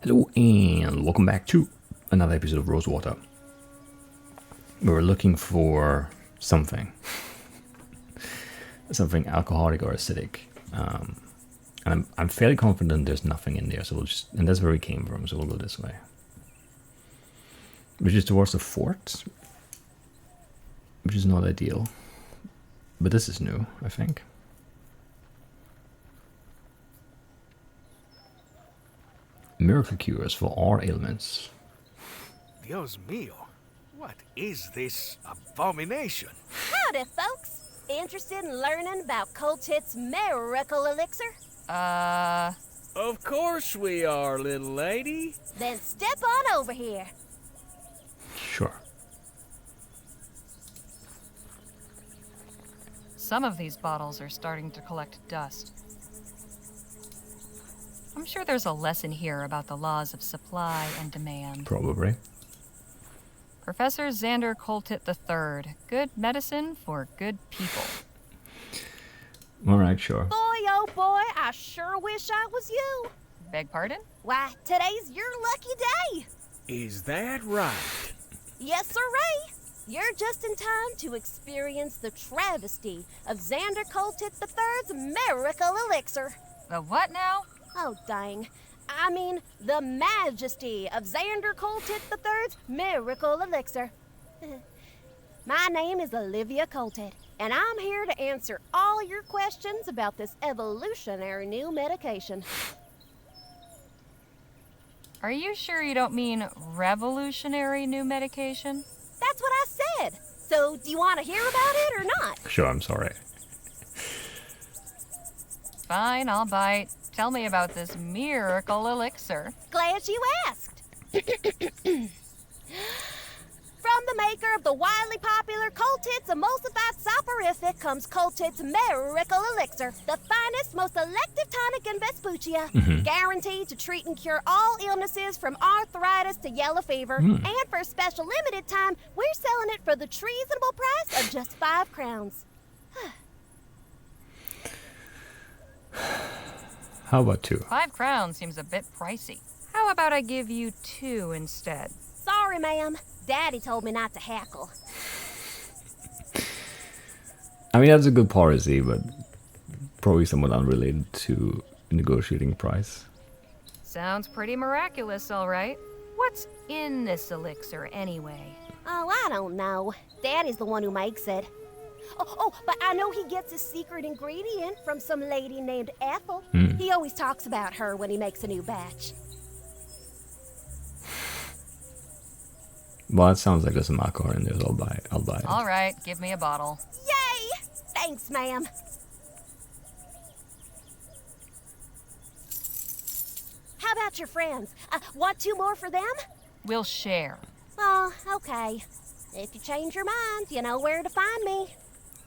Hello and welcome back to another episode of Rosewater. We're looking for something. Something alcoholic or acidic. And I'm fairly confident there's nothing in there, so we'll just, and that's where we came from, so we'll go this way. Which is towards the fort, which is not ideal. But this is new, I think. Miracle cures for all ailments. Dios mío, what is this abomination? Howdy, folks. Interested in learning about Coltit's miracle elixir? Of course we are, little lady. Then step on over here. Sure. Some of these bottles are starting to collect dust. I'm sure there's a lesson here about the laws of supply and demand. Probably. Professor Xander Coltit III. Good medicine for good people. Alright, sure. Boy, oh boy, I sure wish I was you. Beg pardon? Why, today's your lucky day. Is that right? Yes, sirree. You're just in time to experience the travesty of Xander Coltit III's miracle elixir. The what now? Oh, dang. I mean, the majesty of Xander Coltit III's miracle elixir. My name is Olivia Coltit, and I'm here to answer all your questions about this evolutionary new medication. Are you sure you don't mean revolutionary new medication? That's what I said. So, do you want to hear about it or not? Sure, I'm sorry. Fine, I'll bite. Tell me about this miracle elixir. Glad you asked. From the maker of the wildly popular Coltit's emulsified soporific comes Coltit's miracle elixir, the finest, most elective tonic in Vespuccia, guaranteed to treat and cure all illnesses from arthritis to yellow fever. And for a special limited time, we're selling it for the treasonable price of just 5 crowns. How about 2? 5 crowns seems a bit pricey. How about I give you 2 instead? Sorry, ma'am. Daddy told me not to hackle. I mean, that's a good policy, but probably somewhat unrelated to negotiating price. Sounds pretty miraculous, all right. What's in this elixir, anyway? Oh, I don't know. Daddy's the one who makes it. Oh, but I know he gets his secret ingredient from some lady named Ethel. He always talks about her when he makes a new batch. Well, it sounds like there's some alcohol in there, so I'll buy it. All right, give me a bottle. Yay! Thanks, ma'am. How about your friends? Want 2 more for them? We'll share. Oh, okay. If you change your mind, you know where to find me.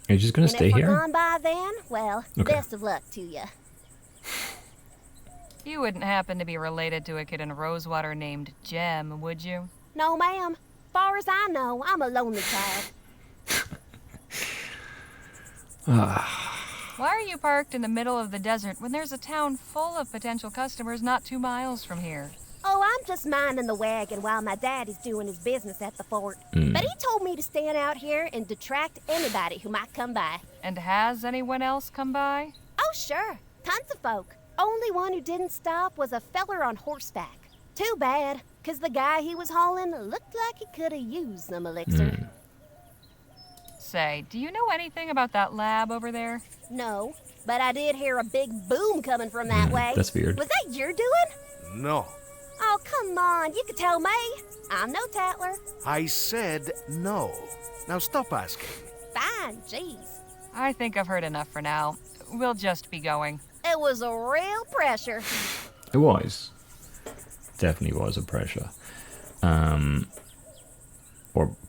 Are you just gonna And stay if we're here? gone by then, well, Okay. best of luck to you. You wouldn't happen to be related to a kid in Rosewater named Jem, would you? No, ma'am. Far as I know, I'm a lonely child. Why are you parked in the middle of the desert when there's a town full of potential customers not 2 miles from here? Oh, I'm just minding the wagon while my daddy's doing his business at the fort. But he told me to stand out here and detract anybody who might come by. And has anyone else come by? Oh, sure. Tons of folk. Only one who didn't stop was a feller on horseback. Too bad, 'cause the guy he was hauling looked like he could have used some elixir. Say, do you know anything about that lab over there? No, but I did hear a big boom coming from that way. That's weird. Was that your doing? No. Oh, come on, you could tell me. I'm no tattler. I said no. Now stop asking. Fine, jeez. I think I've heard enough for now. We'll just be going. It was a real pressure. It was. Definitely was a pressure. Or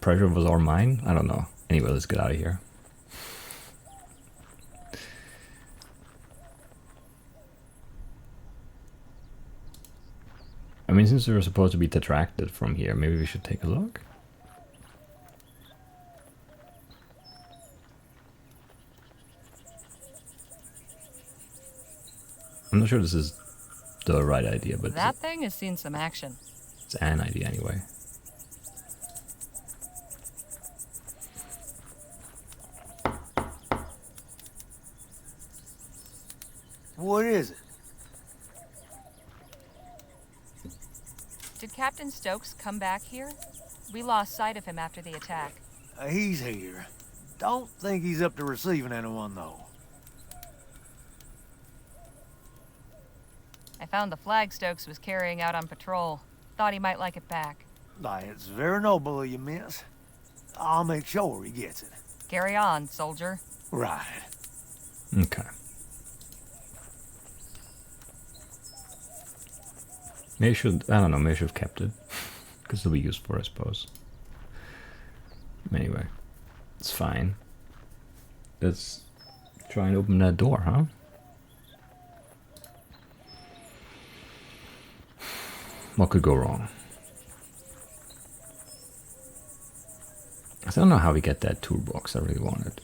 pressure was our mine? I don't know. Anyway, let's get out of here. I mean, since we're supposed to be detracted from here, maybe we should take a look. I'm not sure this is the right idea, but That thing has seen some action. it's an idea anyway. What is it? Did Captain Stokes come back here? We lost sight of him after the attack. He's here. Don't think he's up to receiving anyone, though. I found the flag Stokes was carrying out on patrol. Thought he might like it back. It's very noble of you, miss. I'll make sure he gets it. Carry on, soldier. Right. Okay. Maybe I don't know, maybe I should have kept it. Because it'll be useful, I suppose. Anyway, it's fine. Let's try and open that door, huh? What could go wrong? I don't know how we get that toolbox I really wanted.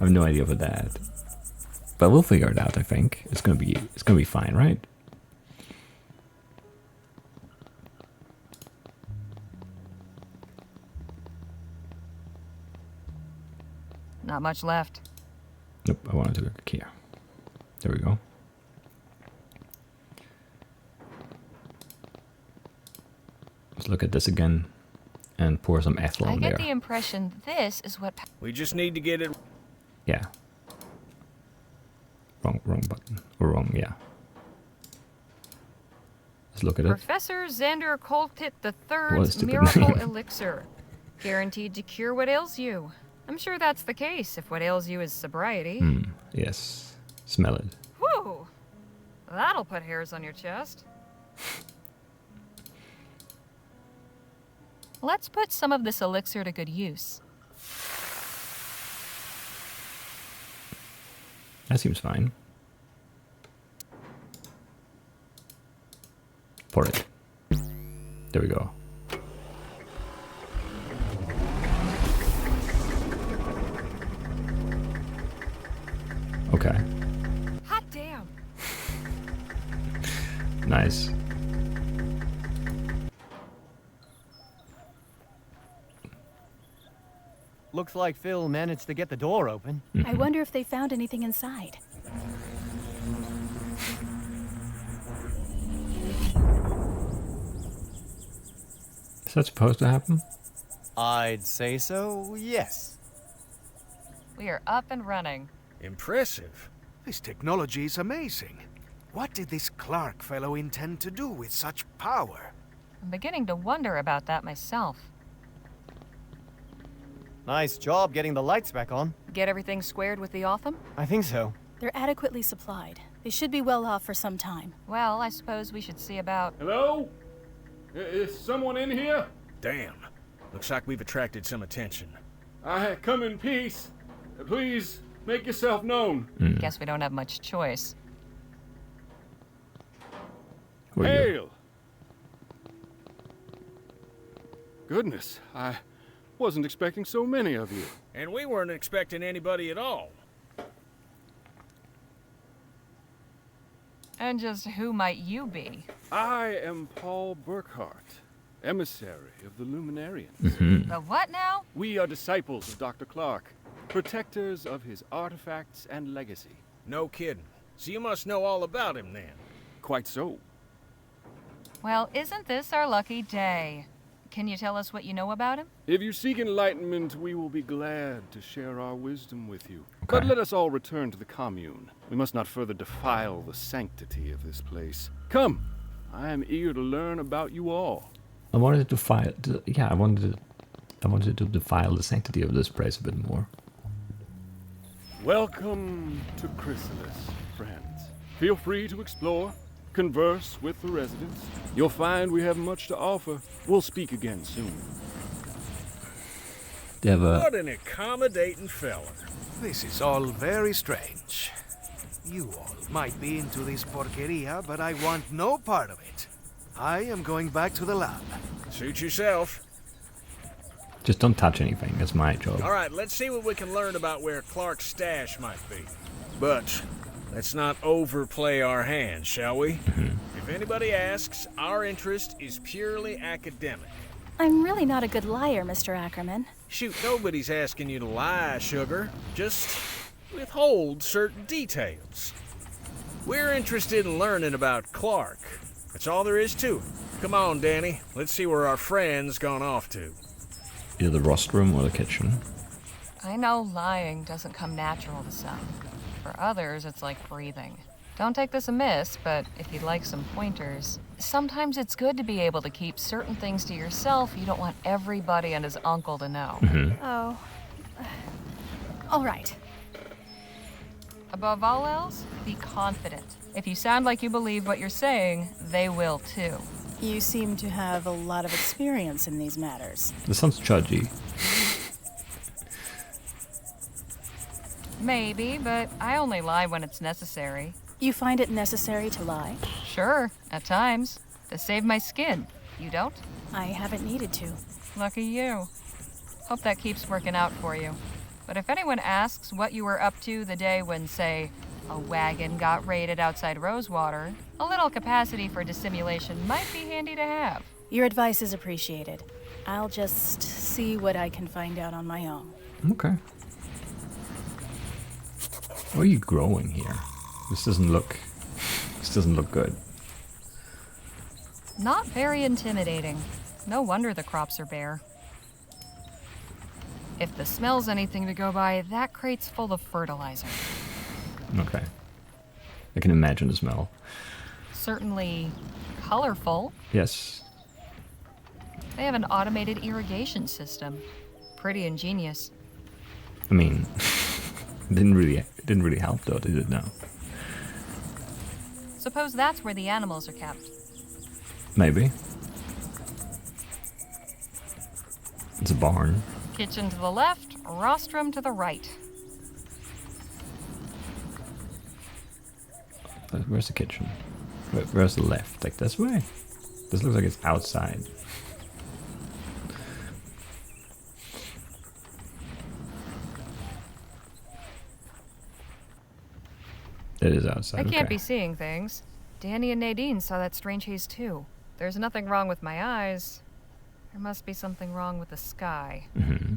I have no idea for that. But we'll figure it out, I think. It's gonna be fine, right? Not much left. Nope, I wanted to look here. There we go. Let's look at this again and pour some ethyl I on get there. the impression this is what... We just need to get it. Yeah. Wrong button. Or wrong, yeah. Let's look at it. Professor Xander Coltit What a III's stupid miracle name. elixir. Guaranteed to cure what ails you. I'm sure that's the case if what ails you is sobriety. Yes. Smell it. Whew! That'll put hairs on your chest. Let's put some of this elixir to good use. That seems fine. Pour it. There we go. Okay. Hot damn! Nice. Looks like Phil managed to get the door open. I wonder if they found anything inside. Is that supposed to happen? I'd say so, yes. We are up and running. Impressive. This technology is amazing. What did this Clark fellow intend to do with such power? I'm beginning to wonder about that myself. Nice job getting the lights back on. Get everything squared with the Otham? I think so. They're adequately supplied. They should be well off for some time. Well, I suppose we should see about... Hello? Is someone in here? Damn. Looks like we've attracted some attention. I come in peace. Please make yourself known. Guess we don't have much choice. Who are you? Hail! Goodness, I wasn't expecting so many of you. And we weren't expecting anybody at all. And just who might you be? I am Paul Burkhart, emissary of the Luminarians. The what now? We are disciples of Dr. Clark, protectors of his artifacts and legacy. No kidding. So you must know all about him then. Quite so. Well, isn't this our lucky day? Can you tell us what you know about him? If you seek enlightenment, we will be glad to share our wisdom with you. Okay. But let us all return to the commune. We must not further defile the sanctity of this place. Come, I am eager to learn about you all. I wanted to defile. I wanted to defile the sanctity of this place a bit more. Welcome to Chrysalis, friends. Feel free to explore, converse with the residents. You'll find we have much to offer. We'll speak again soon. They have a What an accommodating fella. This is all very strange. You all might be into this porqueria, but I want no part of it. I am going back to the lab. Suit yourself. just don't touch anything. That's my job. All right, let's see what we can learn about where Clark's stash might be. But Let's not overplay our hand, shall we? If anybody asks, our interest is purely academic. I'm really not a good liar, Mr. Ackerman. Shoot, nobody's asking you to lie, Sugar. Just withhold certain details. We're interested in learning about Clark. That's all there is to it. Come on, Danny. Let's see where our friend's gone off to. Either the rostrum or the kitchen. I know lying doesn't come natural to some. For others, it's like breathing. Don't take this amiss, but if you'd like some pointers, sometimes it's good to be able to keep certain things to yourself you don't want everybody and his uncle to know. Oh. All right. Above all else, be confident. If you sound like you believe what you're saying, they will too. You seem to have a lot of experience in these matters. This sounds judgy. Maybe, but I only lie when it's necessary. You find it necessary to lie? Sure, at times. To save my skin. You don't? I haven't needed to. Lucky you. Hope that keeps working out for you. But if anyone asks what you were up to the day when, say, a wagon got raided outside Rosewater, a little capacity for dissimulation might be handy to have. Your advice is appreciated. I'll just see what I can find out on my own. Okay. What are you growing here? This doesn't look good. Not very intimidating. No wonder the crops are bare. If the smell's anything to go by, that crate's full of fertilizer. Okay. I can imagine the smell. Certainly colorful. Yes. They have an automated irrigation system. Pretty ingenious. I mean, it didn't really help though, did it? No. Suppose that's where the animals are kept. Maybe. It's a barn. Kitchen to the left, rostrum to the right. Where's the kitchen? Where's the left? Like this way? This looks like it's outside. It is outside. I can't okay. be seeing things. Danny and Nadine saw that strange haze too. There's nothing wrong with my eyes. There must be something wrong with the sky. Mm-hmm.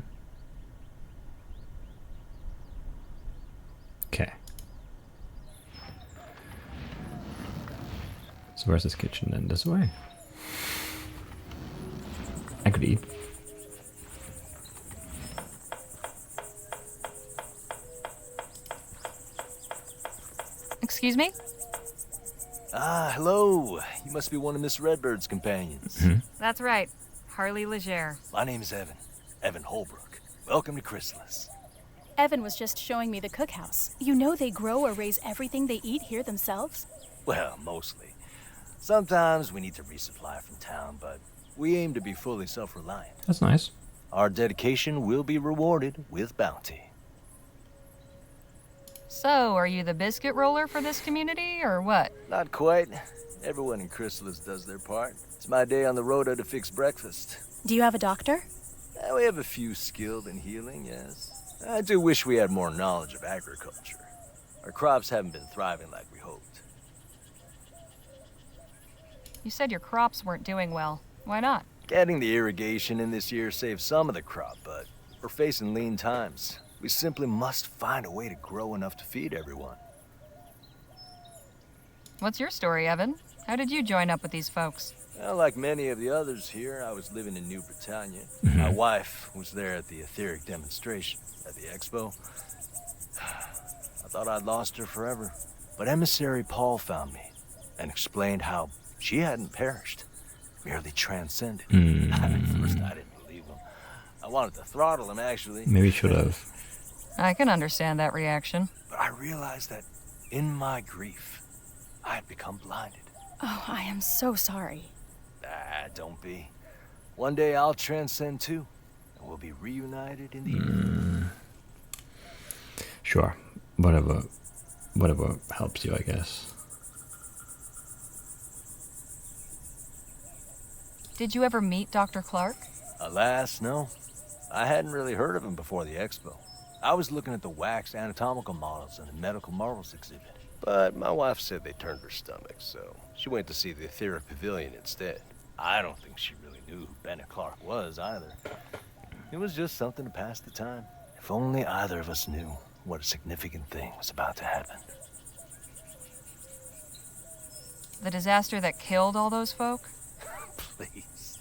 Okay. So where's this kitchen then? This way? I could eat. Excuse me? Ah, hello. You must be one of Miss Redbird's companions. That's right. Harley Leger. My name is Evan. Evan Holbrook. Welcome to Chrysalis. Evan was just showing me the cookhouse. You know they grow or raise everything they eat here themselves? Well, mostly. Sometimes we need to resupply from town, but we aim to be fully self-reliant. That's nice. Our dedication will be rewarded with bounty. So, are you the biscuit roller for this community, or what? Not quite. Everyone in Chrysalis does their part. It's my day on the rota to fix breakfast. Do you have a doctor? We have a few skilled in healing, yes. I do wish we had more knowledge of agriculture. Our crops haven't been thriving like we hoped. You said your crops weren't doing well. Why not? Getting the irrigation in this year saved some of the crop, but we're facing lean times. We simply must find a way to grow enough to feed everyone. What's your story, Evan? How did you join up with these folks? Well, like many of the others here, I was living in New Britannia. My wife was there at the etheric demonstration at the expo. I thought I'd lost her forever, but emissary Paul found me and explained how she hadn't perished, merely transcended. At first, I didn't believe him. I wanted to throttle him, actually. Maybe you should have. I can understand that reaction. But I realized that in my grief, I had become blinded. Oh, I am so sorry. Ah, don't be. One day I'll transcend too, and we'll be reunited in the evening. Sure. Whatever helps you, I guess. Did you ever meet Dr. Clark? Alas, no. I hadn't really heard of him before the expo. I was looking at the wax anatomical models in the medical marvels exhibit. But my wife said they turned her stomach, so she went to see the Etheric Pavilion instead. I don't think she really knew who Bennett Clark was either. It was just something to pass the time. If only either of us knew what a significant thing was about to happen. The disaster that killed all those folk? Please.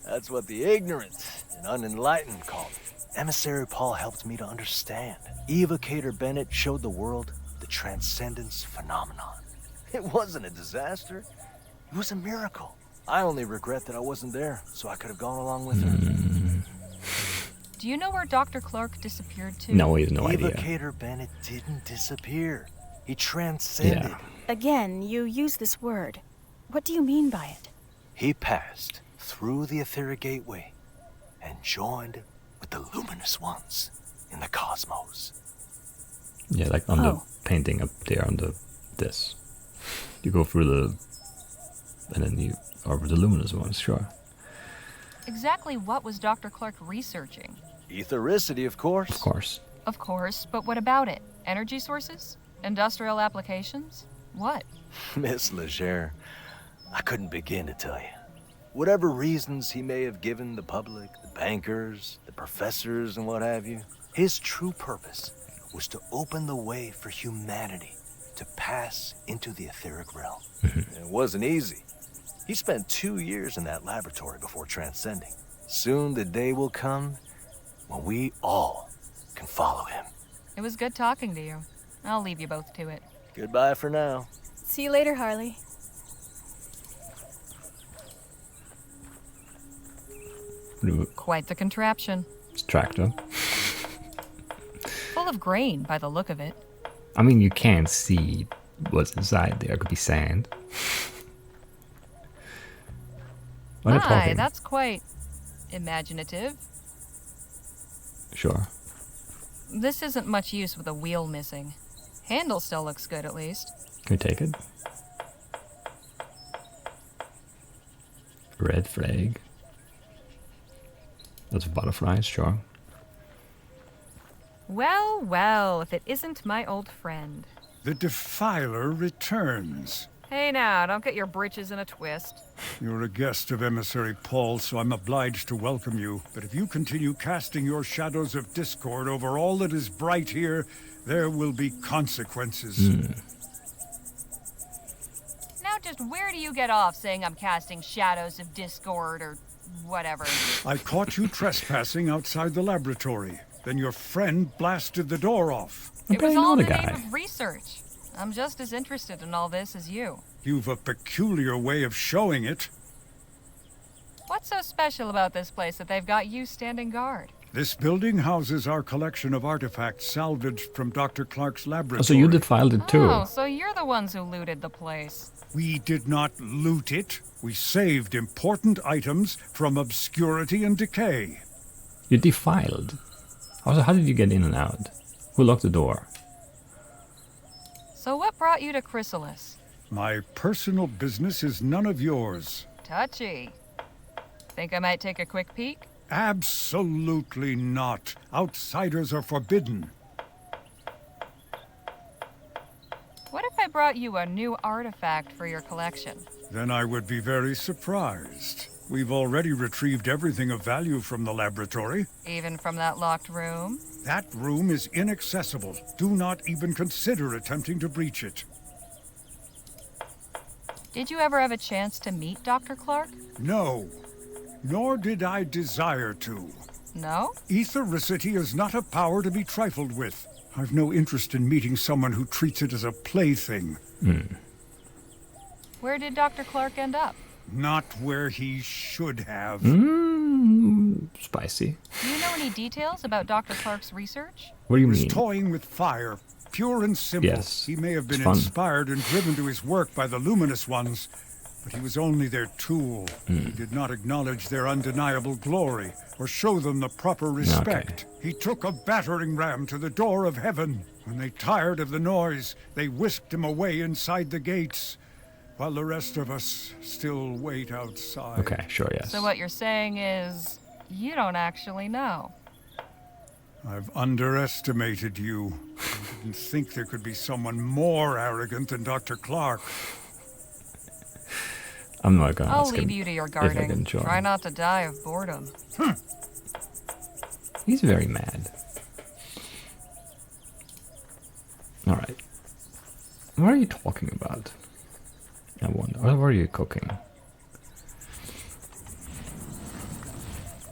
That's what the ignorant and unenlightened call it. Emissary Paul helped me to understand. Evocator Bennett showed the world the transcendence phenomenon. It wasn't a disaster. It was a miracle. I only regret that I wasn't there, so I could have gone along with her. Do you know where Dr. Clark disappeared to? No, he has no idea. Evocator Bennett didn't disappear. He transcended. Yeah. Again, you use this word. What do you mean by it? He passed through the etheric gateway and joined with the luminous ones in the cosmos. Yeah, like on the painting up there on this. You go through and then you over the luminous ones, sure. Exactly what was Dr. Clark researching? Ethericity, of course. Of course. Of course, but what about it? Energy sources? Industrial applications? What? Miss Leger, I couldn't begin to tell you. Whatever reasons he may have given the public, the bankers, the professors, and what have you, his true purpose was to open the way for humanity to pass into the etheric realm. It wasn't easy. He spent 2 years in that laboratory before transcending. Soon the day will come when we all can follow him. It was good talking to you. I'll leave you both to it. Goodbye for now. See you later, Harley. Quite the contraption. It's a tractor. Full of grain by the look of it. I mean, you can't see what's inside there. It could be sand. What are they Hi, talking? that's quite imaginative. Sure. This isn't much use with a wheel missing. Handle still looks good, at least. Can we take it? Red flag. That's butterflies, sure. Well, well, if it isn't my old friend. The Defiler returns. Hey now, don't get your britches in a twist. You're a guest of Emissary Paul, so I'm obliged to welcome you. But if you continue casting your shadows of discord over all that is bright here, there will be consequences. Now just where do you get off saying I'm casting shadows of discord or whatever? I caught you trespassing outside the laboratory. Then your friend blasted the door off. I'm It was playing all all in the the name guy. of research. I'm just as interested in all this as you. You've a peculiar way of showing it. What's so special about this place that they've got you standing guard? This building houses our collection of artifacts salvaged from Dr. Clark's laboratory. Oh, so you defiled it too. Oh, so you're the ones who looted the place. We did not loot it. We saved important items from obscurity and decay. You defiled. How did you get in and out? Who locked the door? So what brought you to Chrysalis? My personal business is none of yours. Touchy. Think I might take a quick peek? Absolutely not. Outsiders are forbidden. What if I brought you a new artifact for your collection? Then I would be very surprised. We've already retrieved everything of value from the laboratory. Even from that locked room? That room is inaccessible. Do not even consider attempting to breach it. Did you ever have a chance to meet Dr. Clark? No, nor did I desire to. No? Ethericity is not a power to be trifled with. I've no interest in meeting someone who treats it as a plaything. Where did Dr. Clark end up? Not where he should have. Spicy. Do you know any details about Dr. Clark's research? What do you He was mean? toying with fire, pure and simple. Yes, He may have been it's fun. inspired and driven to his work by the luminous ones, but he was only their tool. He did not acknowledge their undeniable glory or show them the proper respect. He took a battering ram to the door of heaven. When they tired of the noise, they whisked him away inside the gates, while the rest of us still wait outside. Okay, sure, yes. So what you're saying is, you don't actually know. I've underestimated you. I didn't think there could be someone more arrogant than Dr. Clark. I'm not gonna I'll ask leave him you to your if I can guarding. join. Try not to die of boredom. He's very mad. Alright. What are you talking about? I wonder. What are you cooking?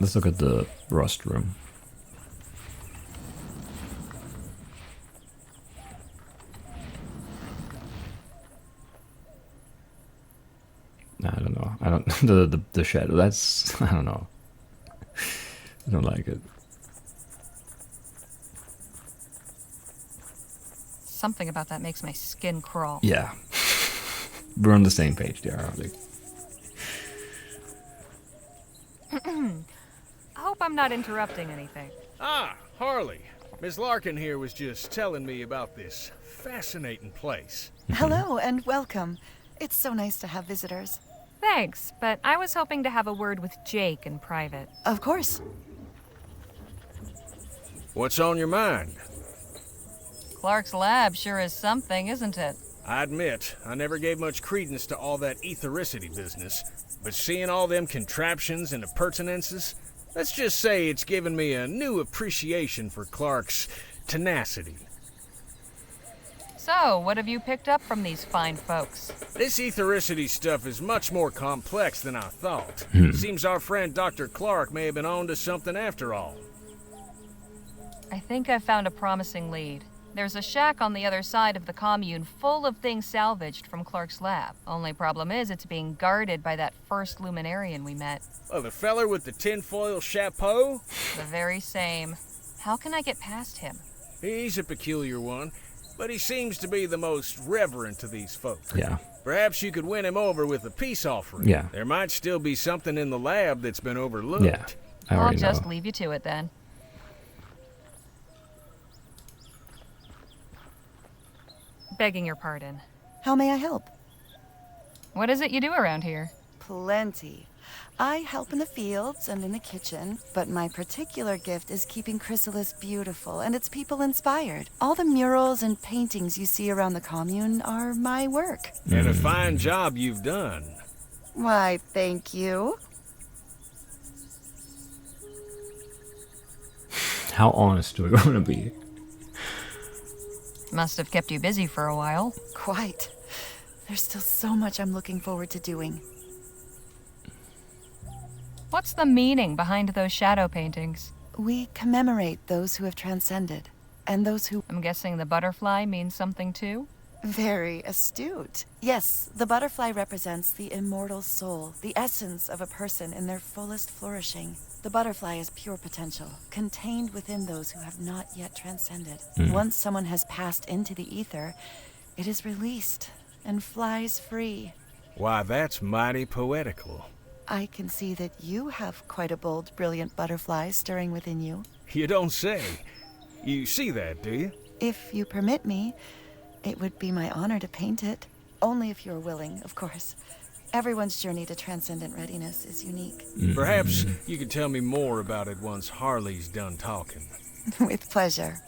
Let's look at the rust room. I don't know. I don't the shadow. That's I don't know. I don't like it. Something about that makes my skin crawl. Yeah. We're on the same page there, Harley. I hope I'm not interrupting anything. Ah, Harley. Miss Larkin here was just telling me about this fascinating place. Hello and welcome. It's so nice to have visitors. Thanks, but I was hoping to have a word with Jake in private. Of course. What's on your mind? Clark's lab sure is something, isn't it? I admit, I never gave much credence to all that ethericity business, but seeing all them contraptions and appurtenances, let's just say it's given me a new appreciation for Clark's tenacity. So, what have you picked up from these fine folks? This ethericity stuff is much more complex than I thought. Seems our friend Dr. Clark may have been on to something after all. I think I've found a promising lead. There's a shack on the other side of the commune full of things salvaged from Clark's lab. Only problem is it's being guarded by that first luminarian we met. Oh, the feller with the tinfoil chapeau? The very same. How can I get past him? He's a peculiar one, but he seems to be the most reverent of these folk. Yeah. Perhaps you could win him over with a peace offering. Yeah. There might still be something in the lab that's been overlooked. Yeah. I'll just leave you to it then. Begging your pardon. How may I help? What is it you do around here? Plenty. I help in the fields and in the kitchen, but my particular gift is keeping Chrysalis beautiful and its people inspired. All the murals and paintings you see around the commune are my work. And a fine job you've done. Why, thank you. How honest do we want to be? Must have kept you busy for a while. Quite. There's still so much I'm looking forward to doing. What's the meaning behind those shadow paintings? We commemorate those who have transcended, and those who... I'm guessing the butterfly means something too? Very astute. Yes, the butterfly represents the immortal soul, the essence of a person in their fullest flourishing. The butterfly is pure potential, contained within those who have not yet transcended. Once someone has passed into the ether, it is released and flies free. Why, that's mighty poetical. I can see that you have quite a bold, brilliant butterfly stirring within you. You don't say. You see that, do you? If you permit me, it would be my honor to paint it. Only if you're willing, of course. Everyone's journey to transcendent readiness is unique. Perhaps you could tell me more about it once Harley's done talking. With pleasure.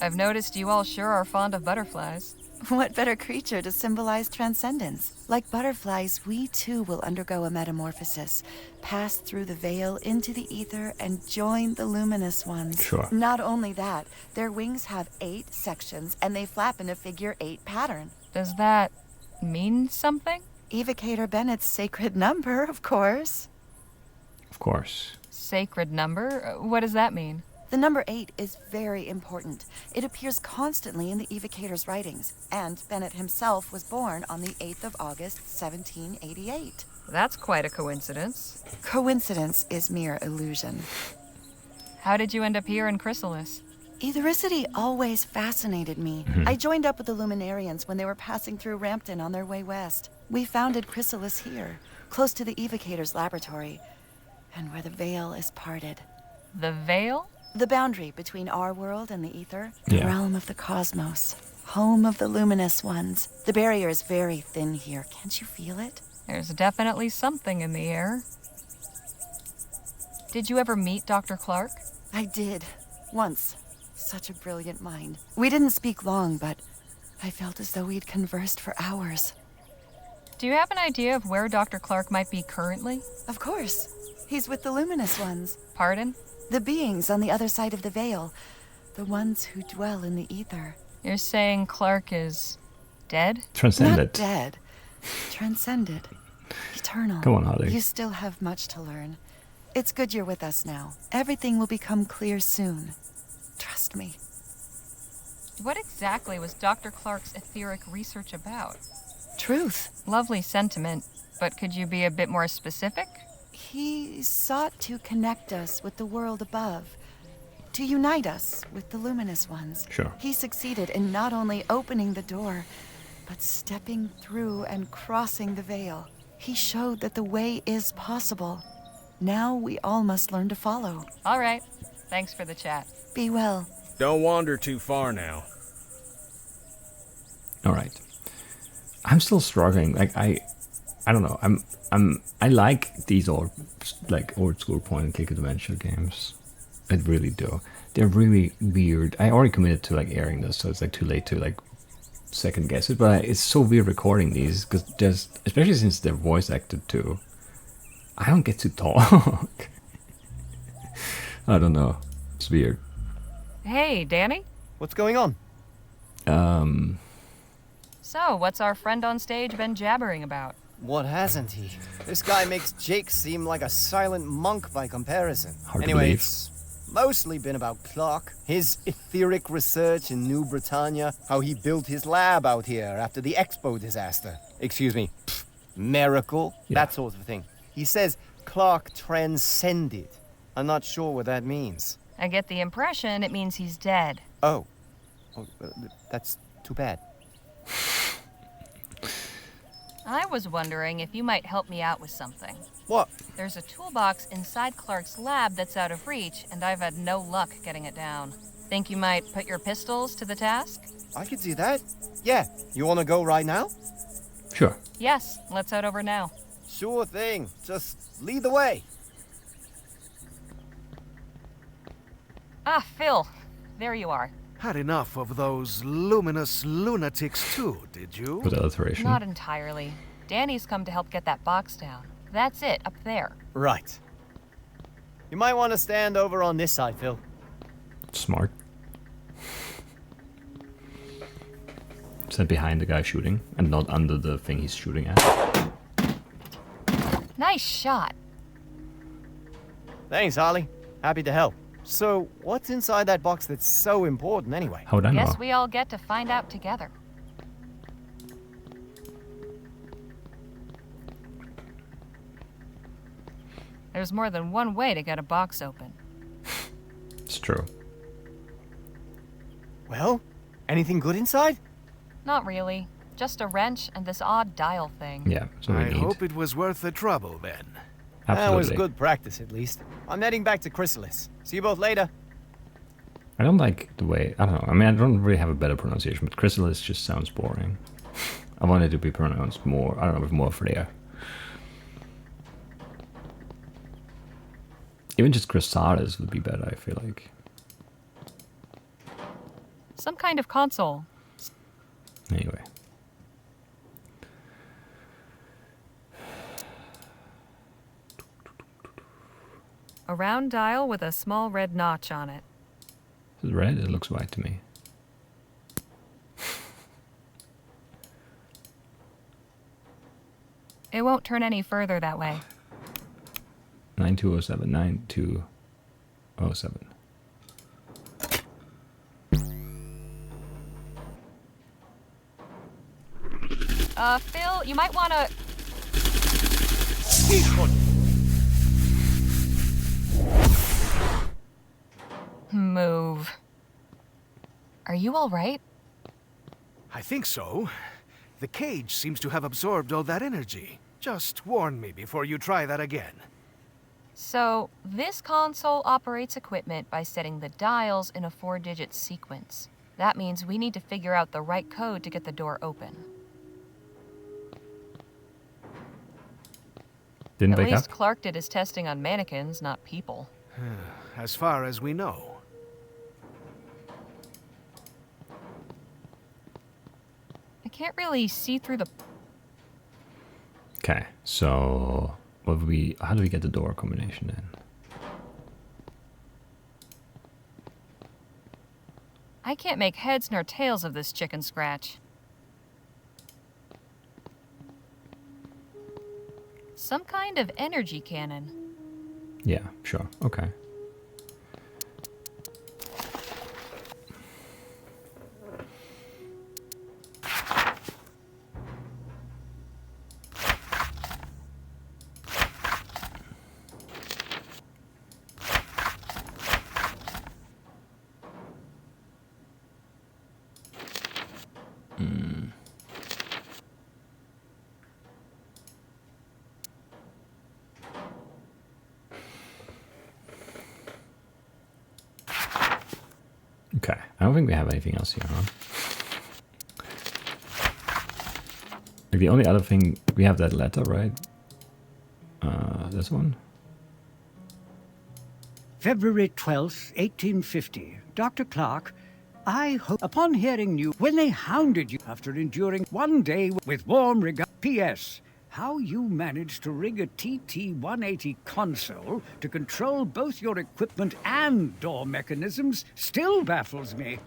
I've noticed you all sure are fond of butterflies. What better creature to symbolize transcendence? Like butterflies, we too will undergo a metamorphosis, pass through the veil into the ether, and join the luminous ones. Sure. Not only that, their wings have 8 sections, and they flap in a figure 8 pattern. Does that mean something? Evocator Bennett's sacred number, of course. Of course. Sacred number? What does that mean? The number 8 is very important. It appears constantly in the evocator's writings, and Bennett himself was born on the 8th of August, 1788. That's quite a coincidence. Coincidence is mere illusion. How did you end up here in Chrysalis? Ethericity always fascinated me. I joined up with the Luminarians when they were passing through Rampton on their way west. We founded Chrysalis here, close to the evocator's laboratory, and where the veil is parted. The veil? The boundary between our world and the ether, the Yeah. realm of the cosmos, home of the luminous ones. The barrier is very thin here. Can't you feel it? There's definitely something in the air. Did you ever meet Dr. Clark? I did. Once. Such a brilliant mind. We didn't speak long, but I felt as though we'd conversed for hours. Do you have an idea of where Dr. Clark might be currently? Of course. He's with the luminous ones. Pardon? The beings on the other side of the veil. The ones who dwell in the ether. You're saying Clark is dead? Transcended. Not dead. Transcended. Eternal. Come on, Harley. You still have much to learn. It's good you're with us now. Everything will become clear soon. Trust me. What exactly was Dr. Clark's etheric research about? Truth. Lovely sentiment, but could you be a bit more specific? He sought to connect us with the world above, to unite us with the luminous ones. Sure. He succeeded in not only opening the door, but stepping through and crossing the veil. He showed that the way is possible. Now we all must learn to follow. All right. Thanks for the chat. Be well. Don't wander too far now. All right. I'm still struggling. Like I don't know. I like these old school point and click adventure games. I really do. They're really weird. I already committed to like airing this, so it's like too late to like second guess it. But it's so weird recording these because just especially since they're voice acted too. I don't get to talk. I don't know. It's weird. Hey, Danny? What's going on? So, what's our friend on stage been jabbering about? What hasn't he? This guy makes Jake seem like a silent monk by comparison. Hard to Anyway, believe. it's mostly been about Clark, his etheric research in New Britannia, how he built his lab out here after the Expo disaster. Excuse me, miracle, that sort of thing. He says Clark transcended. I'm not sure what that means. I get the impression it means he's dead. Oh, that's too bad. I was wondering if you might help me out with something. What? There's a toolbox inside Clark's lab that's out of reach, and I've had no luck getting it down. Think you might put your pistols to the task? I could do that. Yeah, you want to go right now? Sure. Yes, let's head over now. Sure thing. Just lead the way. Ah, Phil. There you are. Had enough of those luminous lunatics too, did you? With alliteration. Not entirely. Danny's come to help get that box down. That's it, up there. Right. You might want to stand over on this side, Phil. Smart. Stand behind the guy shooting and not under the thing he's shooting at. Nice shot. Thanks, Harley. Happy to help. So, what's inside that box that's so important anyway? How would I know? Guess we all get to find out together. There's more than one way to get a box open. It's true. Well, anything good inside? Not really. Just a wrench and this odd dial thing. Yeah, so we I need. hope it was worth the trouble then. Absolutely. That was good practice, at least. I'm heading back to Chrysalis. See you both later. I don't like the way. I don't know. I mean, I don't really have a better pronunciation, but Chrysalis just sounds boring. I want it to be pronounced more. I don't know, with more flair. Even just Chrysalis would be better, I feel like. Some kind of console. Anyway. A round dial with a small red notch on it. Is it red? It looks white to me. It won't turn any further that way. 9207, 9207. Phil, you might want to... Move. Are you all right? I think so. The cage seems to have absorbed all that energy. Just warn me before you try that again. So, this console operates equipment by setting the dials in a 4-digit sequence. That means we need to figure out the right code to get the door open. Didn't At wake least up? Clark did his testing on mannequins, not people. as far as we know. I can't really see through the... Okay, so how do we get the door combination then? I can't make heads nor tails of this chicken scratch. Some kind of energy cannon. Yeah, sure. Okay. Okay, I don't think we have anything else here, huh? Like the only other thing, we have that letter, right? This one? February 12th, 1850. Dr. Clark, I hope upon hearing you when they hounded you after enduring one day with warm regard. P.S. How you managed to rig a TT-180 console to control both your equipment and door mechanisms still baffles me.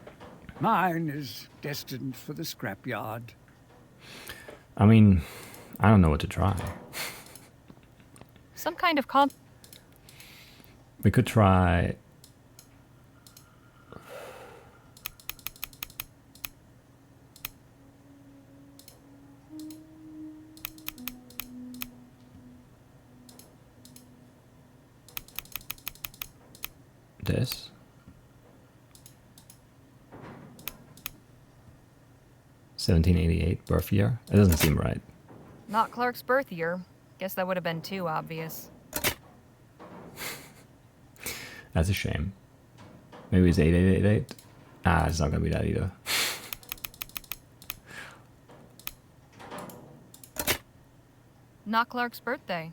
Mine is destined for the scrapyard. I mean, I don't know what to try. Some kind of We could try... this. $1788 birth year. It doesn't seem right. Not Clark's birth year. Guess that would have been too obvious. That's a shame. Maybe it's 8888. Ah, it's not gonna be that either. Not Clark's birthday.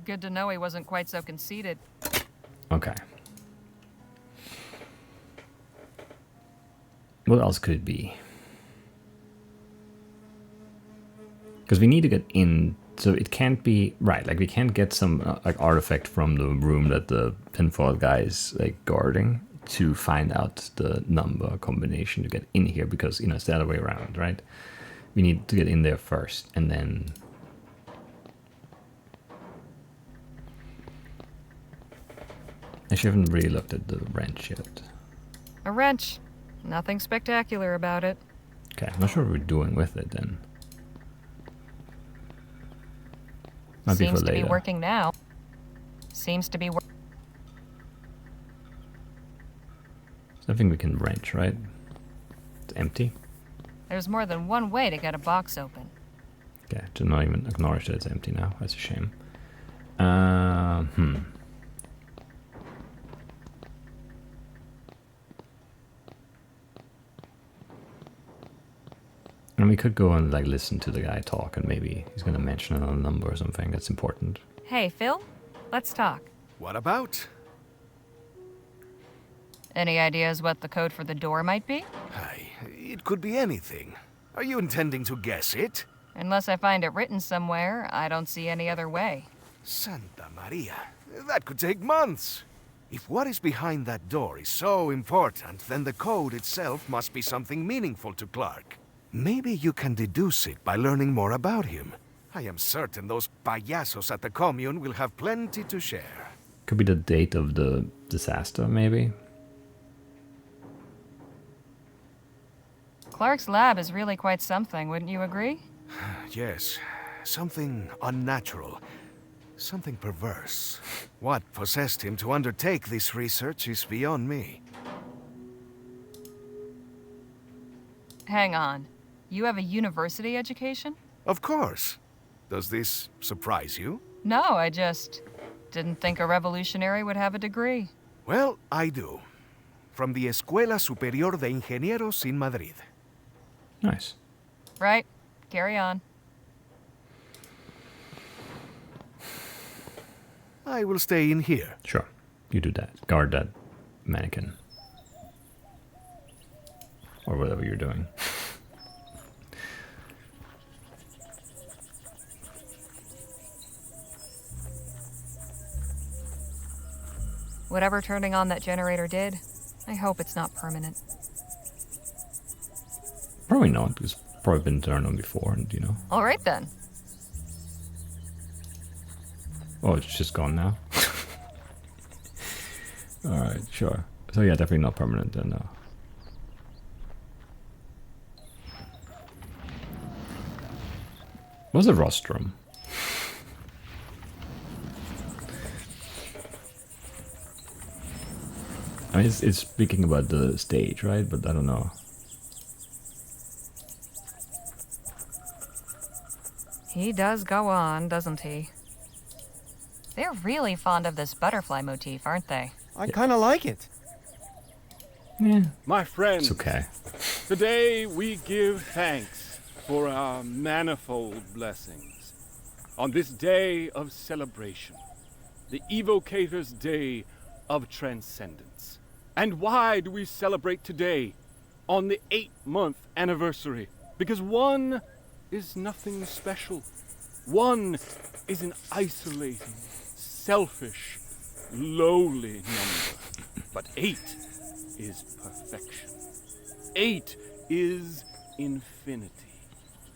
Good to know he wasn't quite so conceited. Okay. What else could it be? Because we need to get in, so it can't be right. Like we can't get some like artifact from the room that the tinfoil guy is like guarding to find out the number combination to get in here, because you know it's the other way around, right? We need to get in there first, and then actually haven't really looked at the wrench yet. A wrench. Nothing spectacular about it. Okay, I'm not sure what we're doing with it then. Might Seems be for to later. be working now. Seems to be working. Something we can wrench, right? It's empty. There's more than one way to get a box open. Okay, to not even acknowledge that it's empty now. That's a shame. And we could go and like listen to the guy talk, and maybe he's gonna mention another number or something that's important. Hey, Phil, let's talk. What about? Any ideas what the code for the door might be? Hey, it could be anything. Are you intending to guess it? Unless I find it written somewhere, I don't see any other way. Santa Maria, that could take months. If what is behind that door is so important, then the code itself must be something meaningful to Clark. Maybe you can deduce it by learning more about him. I am certain those payasos at the commune will have plenty to share. Could be the date of the disaster, maybe? Clark's lab is really quite something, wouldn't you agree? Yes, something unnatural. Something perverse. What possessed him to undertake this research is beyond me. Hang on. You have a university education? Of course. Does this surprise you? No, I just didn't think a revolutionary would have a degree. Well, I do. From the Escuela Superior de Ingenieros in Madrid. Nice. Right. Carry on. I will stay in here. Sure. You do that. Guard that mannequin. Or whatever you're doing. Whatever turning on that generator did, I hope it's not permanent. Probably not. It's probably been turned on before, and you know. All right then. Oh, it's just gone now. All right, sure. So yeah, definitely not permanent then. No. What's a rostrum? I mean, it's speaking about the stage, right? But I don't know. He does go on, doesn't he? They're really fond of this butterfly motif, aren't they? I kind of like it. Yeah. My friends, It's okay. today we give thanks for our manifold blessings. On this day of celebration, the Evocator's Day of Transcendence. And why do we celebrate today, on the 8-month anniversary? Because 1 is nothing special. 1 is an isolating, selfish, lowly number. But 8 is perfection. 8 is infinity.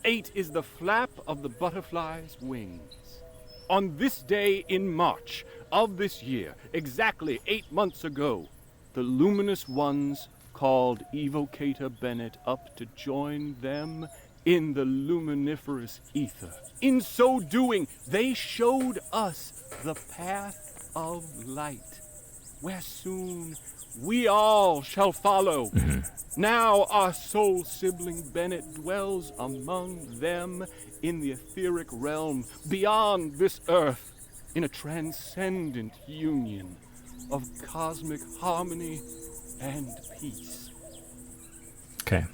8 is the flap of the butterfly's wings. On this day in March of this year, exactly 8 months ago, the luminous ones called Evocator Bennett up to join them in the luminiferous ether. In so doing, they showed us the path of light, where soon we all shall follow. Now our soul sibling Bennett dwells among them in the etheric realm beyond this earth, in a transcendent union of cosmic harmony and peace. Okay.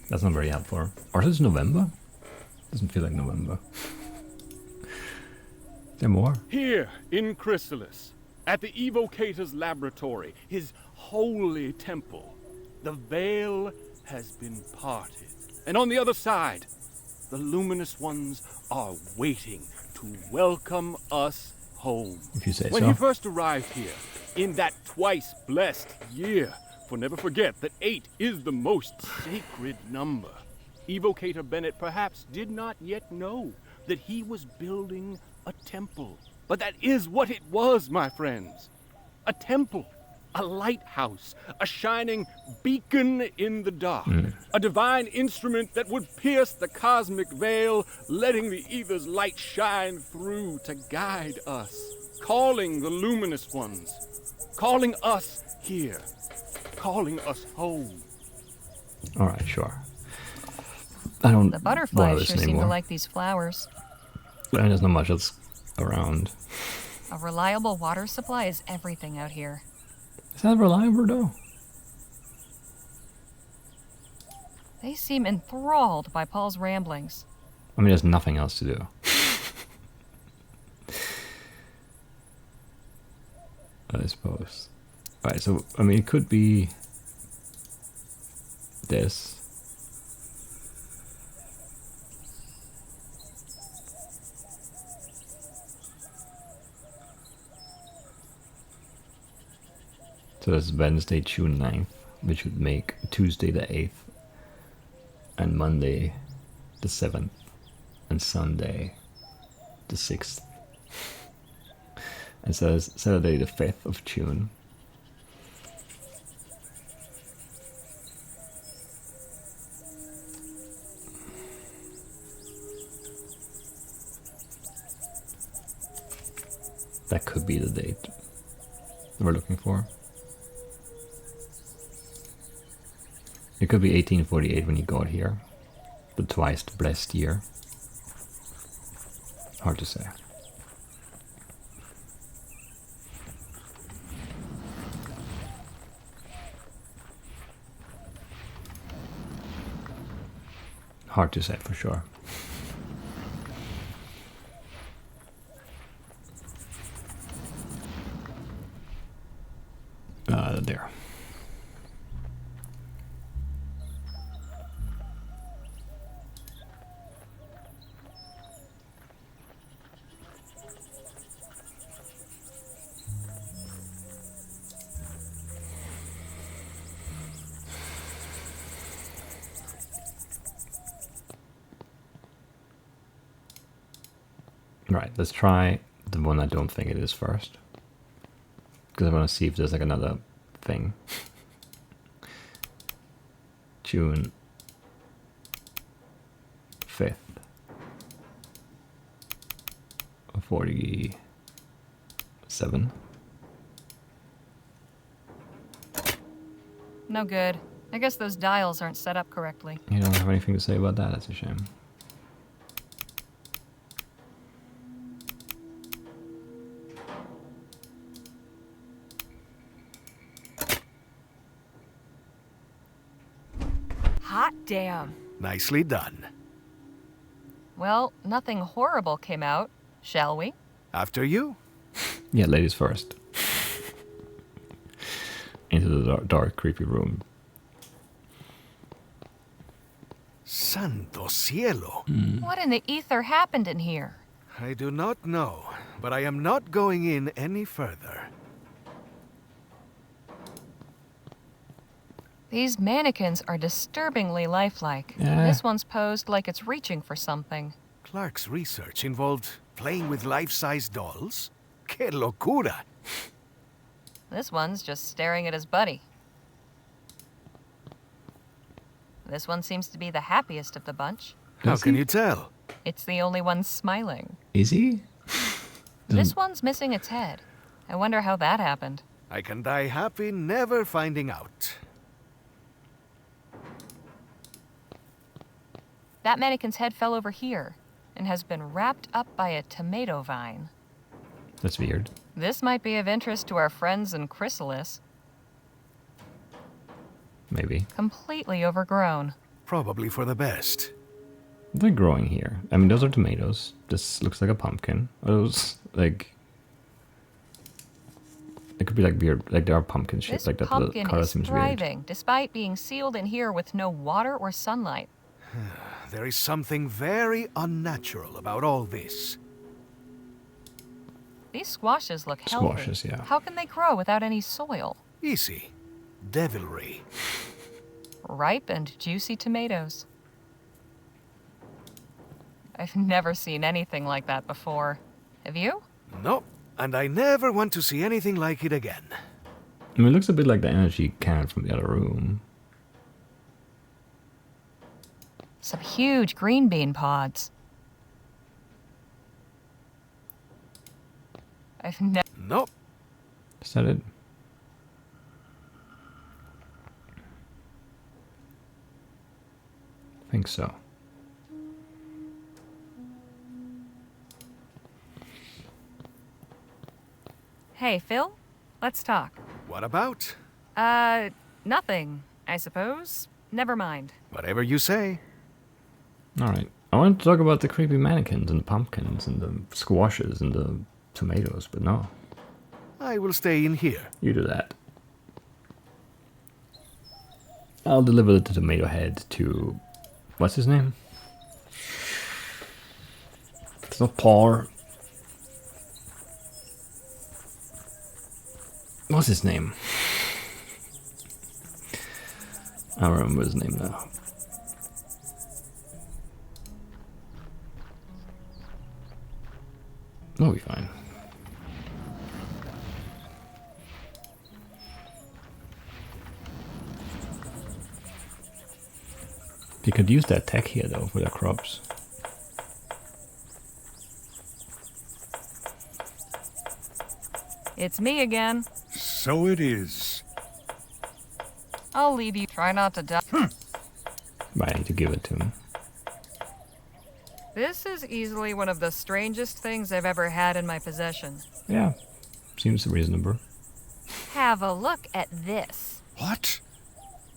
That's not very helpful. Or is it November? Doesn't feel like November. Is there more? Here in Chrysalis, at the Evocator's laboratory, his holy temple, the veil has been parted. And on the other side, the luminous ones are waiting to welcome us home. If you say When so. he first arrived here, in that twice blessed year, for never forget that 8 is the most sacred number, Evocator Bennett perhaps did not yet know that he was building a temple. But that is what it was, my friends. A temple, a lighthouse, a shining beacon in the dark, a divine instrument that would pierce the cosmic veil, letting the ether's light shine through to guide us, calling the luminous ones, calling us here, calling us home. All right, sure. I don't. The butterflies bother sure this seem to anymore. like these flowers. And there's not much else around. A reliable water supply is everything out here. Is that reliable though? They seem enthralled by Paul's ramblings. I mean, there's nothing else to do. I suppose. Right, so, I mean, it could be this. So that's Wednesday, June 9th, which would make Tuesday the 8th, and Monday the 7th, and Sunday the 6th. And so it's Saturday the 5th of June. That could be the date that we're looking for. It could be 1848 when he got here. The twice blessed year. Hard to say. Hard to say for sure. There. Right, let's try the one I don't think it is first. Because I want to see if there's like another thing. June 5th. 47. No good. I guess those dials aren't set up correctly. You don't have anything to say about that, that's a shame. Hot damn. Nicely done. Well, nothing horrible came out, shall we? After you? Yeah, ladies first. Into the dark, creepy room. Santo cielo. What in the ether happened in here? I do not know, but I am not going in any further. These mannequins are disturbingly lifelike. Yeah. This one's posed like it's reaching for something. Clark's research involved playing with life-size dolls? Que locura! This one's just staring at his buddy. This one seems to be the happiest of the bunch. How can you tell? It's the only one smiling. Is he? This one's missing its head. I wonder how that happened. I can die happy never finding out. That mannequin's head fell over here and has been wrapped up by a tomato vine. That's weird. This might be of interest to our friends in Chrysalis. Maybe. Completely overgrown. Probably for the best. They're growing here. I mean, those are tomatoes. This looks like a pumpkin. Those, like... It could be like weird, like there are pumpkin shapes This like that. pumpkin The color is seems thriving, weird. despite being sealed in here with no water or sunlight. There is something very unnatural about all this. These squashes look healthy. Squashes, yeah. How can they grow without any soil? Easy. Devilry. Ripe and juicy tomatoes. I've never seen anything like that before. Have you? No, and I never want to see anything like it again. I mean, it looks a bit like the energy cannon from the other room. Some huge green bean pods. I've never... Nope. Is that it? I think so. Hey, Phil? Let's talk. What about? Nothing, I suppose. Never mind. Whatever you say. Alright. I wanted to talk about the creepy mannequins and the pumpkins and the squashes and the tomatoes, but no. I will stay in here. You do that. I'll deliver the tomato head to... What's his name? It's not Paul. What's his name? I don't remember his name now. We'll be fine. You could use that tech here though for the crops. It's me again. So it is. I'll leave you. Try not to die. Right, I need to give it to him. This is easily one of the strangest things I've ever had in my possession. Yeah, seems reasonable. Have a look at this. What?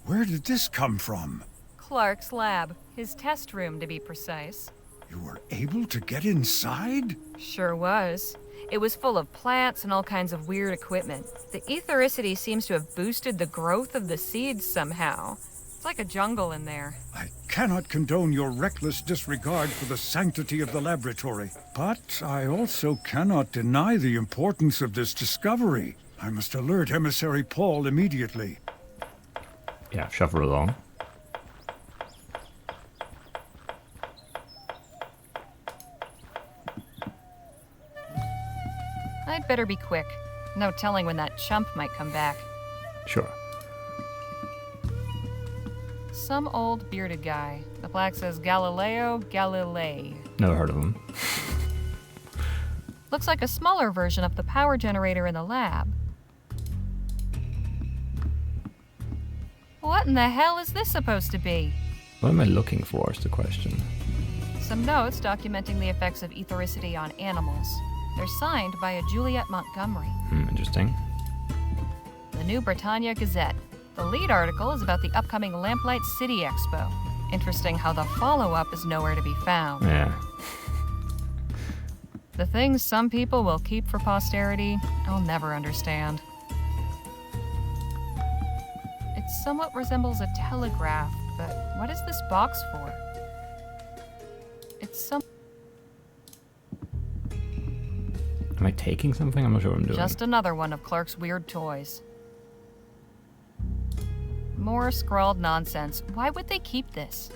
Where did this come from? Clark's lab. His test room, to be precise. You were able to get inside? Sure was. It was full of plants and all kinds of weird equipment. The ethericity seems to have boosted the growth of the seeds somehow. It's like a jungle in there. I cannot condone your reckless disregard for the sanctity of the laboratory, but I also cannot deny the importance of this discovery. I must alert Emissary Paul immediately. Yeah, shuffle along. I'd better be quick. No telling when that chump might come back. Sure. Some old bearded guy. The plaque says Galileo Galilei. Never heard of him. Looks like a smaller version of the power generator in the lab. What in the hell is this supposed to be? What am I looking for is the question. Some notes documenting the effects of ethericity on animals. They're signed by a Juliet Montgomery. Interesting. The New Britannia Gazette. The lead article is about the upcoming Lamplight City Expo. Interesting how the follow-up is nowhere to be found. Yeah. The things some people will keep for posterity, I'll never understand. It somewhat resembles a telegraph, but what is this box for? It's some... Am I taking something? I'm not sure what I'm doing. Just another one of Clark's weird toys. More scrawled nonsense. Why would they keep this?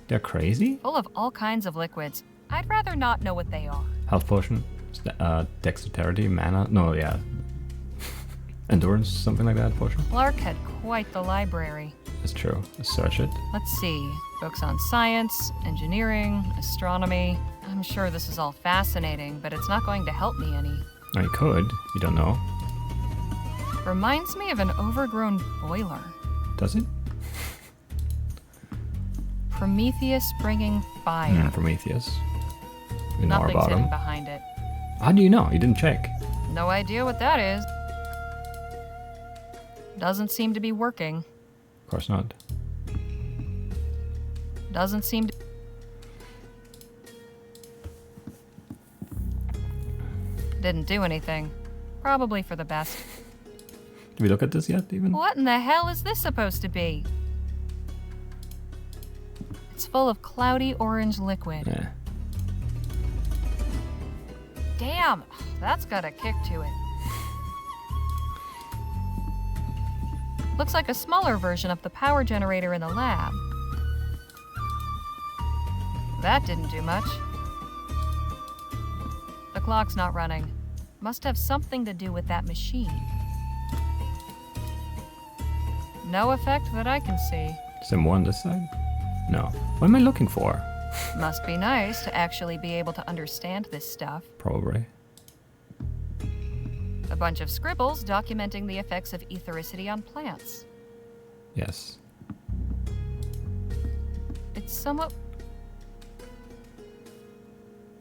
They're crazy? Full of all kinds of liquids. I'd rather not know what they are. Health potion? Dexterity? Mana? No, yeah. Endurance? Something like that potion? Clark had quite the library. That's true. Let's search it. Let's see. Books on science, engineering, astronomy. I'm sure this is all fascinating, but it's not going to help me any. I could. You don't know. Reminds me of an overgrown boiler. Does it? Prometheus bringing fire. Prometheus. We know Nothing's about hidden him. behind it. How do you know? You didn't check. No idea what that is. Doesn't seem to be working. Of course not. Doesn't seem to... Didn't do anything. Probably for the best. Did we look at this yet, even? What in the hell is this supposed to be? It's full of cloudy orange liquid. Yeah. Damn, that's got a kick to it. Looks like a smaller version of the power generator in the lab. That didn't do much. The clock's not running. Must have something to do with that machine. No effect that I can see. Is there more on this side? No. What am I looking for? Must be nice to actually be able to understand this stuff. Probably. A bunch of scribbles documenting the effects of ethericity on plants. Yes. It's somewhat...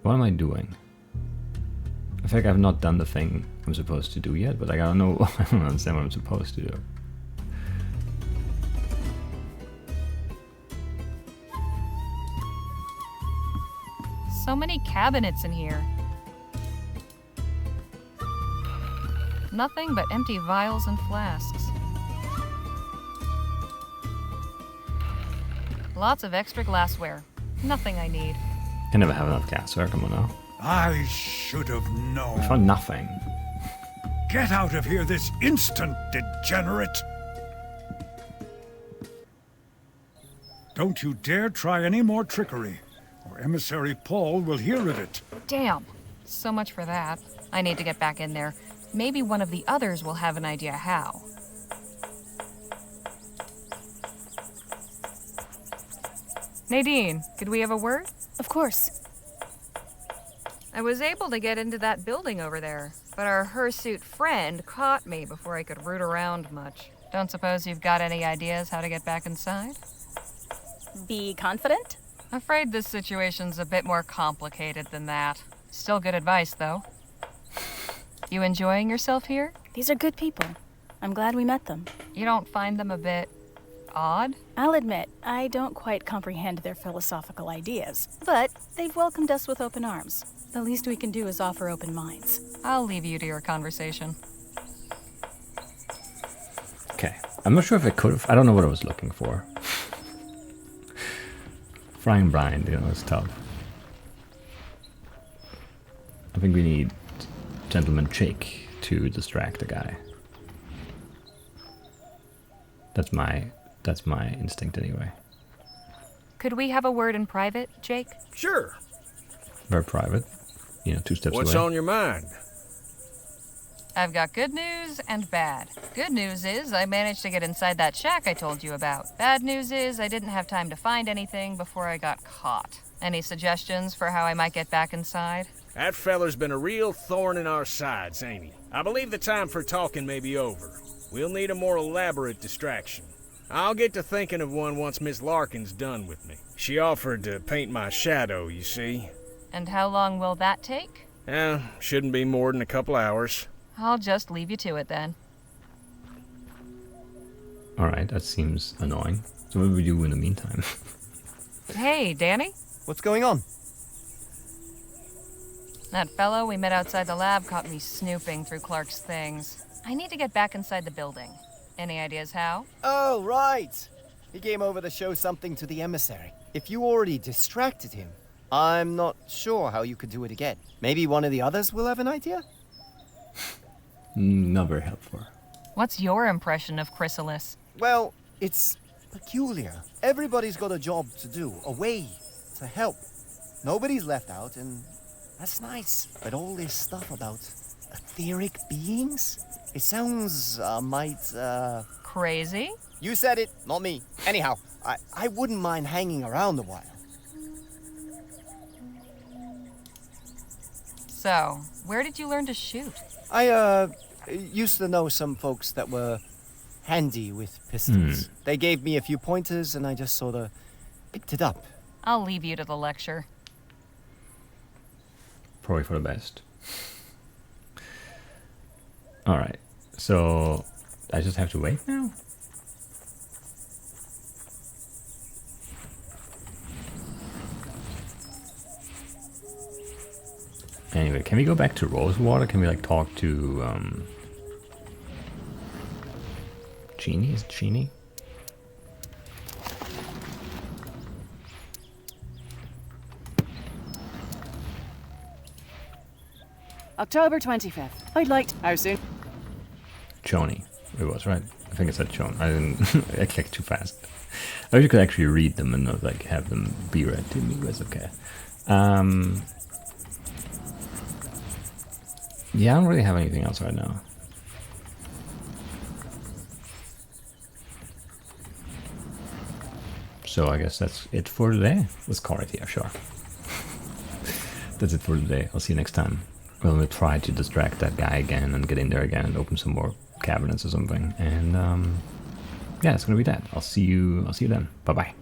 What am I doing? I feel like I've not done the thing I'm supposed to do yet, but like, I don't know. I don't understand what I'm supposed to do. So many cabinets in here. Nothing but empty vials and flasks. Lots of extra glassware. Nothing I need. Can never have enough glassware, come on now. I should have known. We found nothing. Get out of here this instant, degenerate! Don't you dare try any more trickery, or Emissary Paul will hear of it. Damn. So much for that. I need to get back in there. Maybe one of the others will have an idea how. Nadine, could we have a word? Of course. I was able to get into that building over there, but our hirsute friend caught me before I could root around much. Don't suppose you've got any ideas how to get back inside? Be confident? Afraid this situation's a bit more complicated than that. Still good advice, though. You enjoying yourself here? These are good people. I'm glad we met them. You don't find them a bit odd? I'll admit, I don't quite comprehend their philosophical ideas, but they've welcomed us with open arms. The least we can do is offer open minds. I'll leave you to your conversation. Okay. I'm not sure if I could have. I don't know what I was looking for. Frying blind, it's tough. I think we need Gentleman Jake to distract the guy. That's my instinct anyway. Could we have a word in private, Jake? Sure. Very private. 2 steps What's away. on your mind? I've got good news and bad. Good news is I managed to get inside that shack I told you about. Bad news is I didn't have time to find anything before I got caught. Any suggestions for how I might get back inside? That feller's been a real thorn in our sides, ain't he? I believe the time for talking may be over. We'll need a more elaborate distraction. I'll get to thinking of one once Miss Larkin's done with me. She offered to paint my shadow, you see. And how long will that take? Shouldn't be more than a couple hours. I'll just leave you to it then. Alright, that seems annoying. So what do we do in the meantime? Hey, Danny? What's going on? That fellow we met outside the lab caught me snooping through Clark's things. I need to get back inside the building. Any ideas how? Oh, right. He came over to show something to the emissary. If you already distracted him, I'm not sure how you could do it again. Maybe one of the others will have an idea? Not very helpful. What's your impression of Chrysalis? Well, it's peculiar. Everybody's got a job to do, a way to help. Nobody's left out, and that's nice. But all this stuff about etheric beings? It sounds, Crazy? You said it, not me. Anyhow, I wouldn't mind hanging around a while. So, where did you learn to shoot? I used to know some folks that were handy with pistols. They gave me a few pointers, and I just sort of picked it up. I'll leave you to the lecture. Probably for the best. Alright, so I just have to wait now? Anyway, can we go back to Rosewater? Can we talk to Genie? Is it Genie? October 25th. I'd like to... How soon? Joni. It was, right? I think it said Joan. I didn't... I clicked too fast. I wish you could actually read them and not have them be read to me. That's okay. Yeah, I don't really have anything else right now. So I guess that's it for today. Let's call it here, sure. That's it for today. I'll see you next time. We'll try to distract that guy again and get in there again and open some more cabinets or something. And yeah, it's gonna be that. I'll see you then. Bye bye.